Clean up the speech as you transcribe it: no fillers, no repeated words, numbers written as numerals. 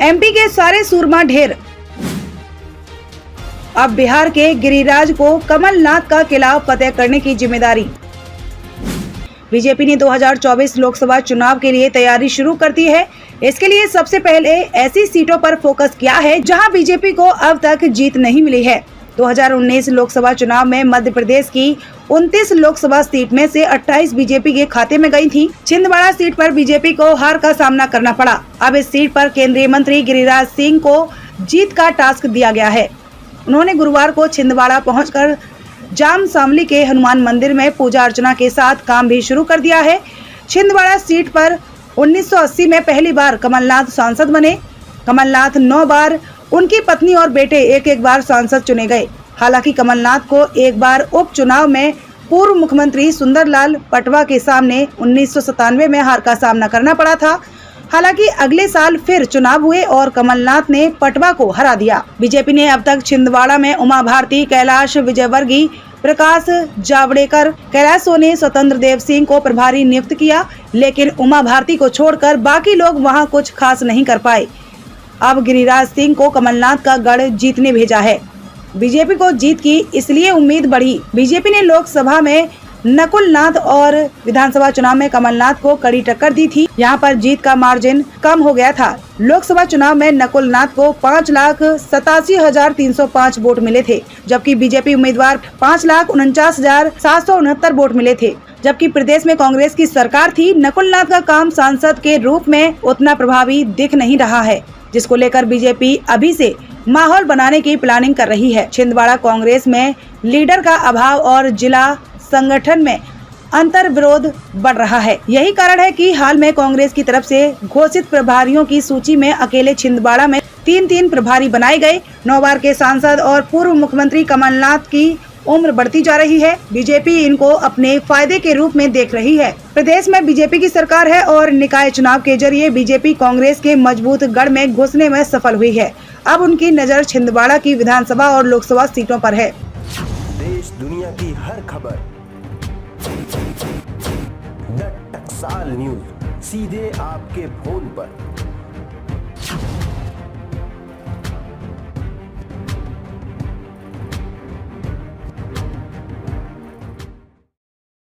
MP के सारे सूरमा ढेर। अब बिहार के गिरिराज को कमलनाथ का किला फतेह करने की जिम्मेदारी। बीजेपी ने 2024 लोकसभा चुनाव के लिए तैयारी शुरू कर दी है। इसके लिए सबसे पहले ऐसी सीटों पर फोकस किया है जहां बीजेपी को अब तक जीत नहीं मिली है। 2019 लोकसभा चुनाव में मध्य प्रदेश की 29 लोकसभा सीट में से 28 बीजेपी के खाते में गई थी। छिंदवाड़ा सीट पर बीजेपी को हार का सामना करना पड़ा। अब इस सीट पर केंद्रीय मंत्री गिरिराज सिंह को जीत का टास्क दिया गया है। उन्होंने गुरुवार को छिंदवाड़ा पहुंचकर जाम शामली के हनुमान मंदिर में पूजा अर्चना के साथ काम भी शुरू कर दिया है। छिंदवाड़ा सीट पर 1980 में पहली बार कमलनाथ सांसद बने। कमलनाथ 9 बार, उनकी पत्नी और बेटे एक बार सांसद चुने गए। हालांकि कमलनाथ को एक बार उपचुनाव में पूर्व मुख्यमंत्री सुंदरलाल पटवा के सामने 1997 में हार का सामना करना पड़ा था। हालांकि अगले साल फिर चुनाव हुए और कमलनाथ ने पटवा को हरा दिया। बीजेपी ने अब तक छिंदवाड़ा में उमा भारती, कैलाश विजयवर्गीय, प्रकाश जावड़ेकर, कैलाश सोनी, स्वतंत्र देव सिंह को प्रभारी नियुक्त किया, लेकिन उमा भारती को छोड़कर बाकी लोग वहां कुछ खास नहीं कर पाए। अब गिरिराज सिंह को कमलनाथ का गढ़ जीतने भेजा है। बीजेपी को जीत की इसलिए उम्मीद बढ़ी। बीजेपी ने लोकसभा में नकुल नाथ और विधानसभा चुनाव में कमलनाथ को कड़ी टक्कर दी थी। यहां पर जीत का मार्जिन कम हो गया था। लोकसभा चुनाव में नकुल नाथ को 5,87,305 वोट मिले थे, जबकि बीजेपी उम्मीदवार 5,49,769 वोट मिले थे। जबकि प्रदेश में कांग्रेस की सरकार थी। नकुल नाथ का काम सांसद के रूप में उतना प्रभावी दिख नहीं रहा है, जिसको लेकर बीजेपी अभी से माहौल बनाने की प्लानिंग कर रही है। छिंदवाड़ा कांग्रेस में लीडर का अभाव और जिला संगठन में अंतर विरोध बढ़ रहा है। यही कारण है कि हाल में कांग्रेस की तरफ से घोषित प्रभारियों की सूची में अकेले छिंदवाड़ा में 3 प्रभारी बनाए गए। 9 बार के सांसद और पूर्व मुख्यमंत्री कमलनाथ की उम्र बढ़ती जा रही है। बीजेपी इनको अपने फायदे के रूप में देख रही है। प्रदेश में बीजेपी की सरकार है और निकाय चुनाव के जरिए बीजेपी कांग्रेस के मजबूत गढ़ में घुसने में सफल हुई है। अब उनकी नजर छिंदवाड़ा की विधानसभा और लोकसभा सीटों पर है। देश दुनिया की हर खबर द टकसाल न्यूज सीधे आपके फोन पर।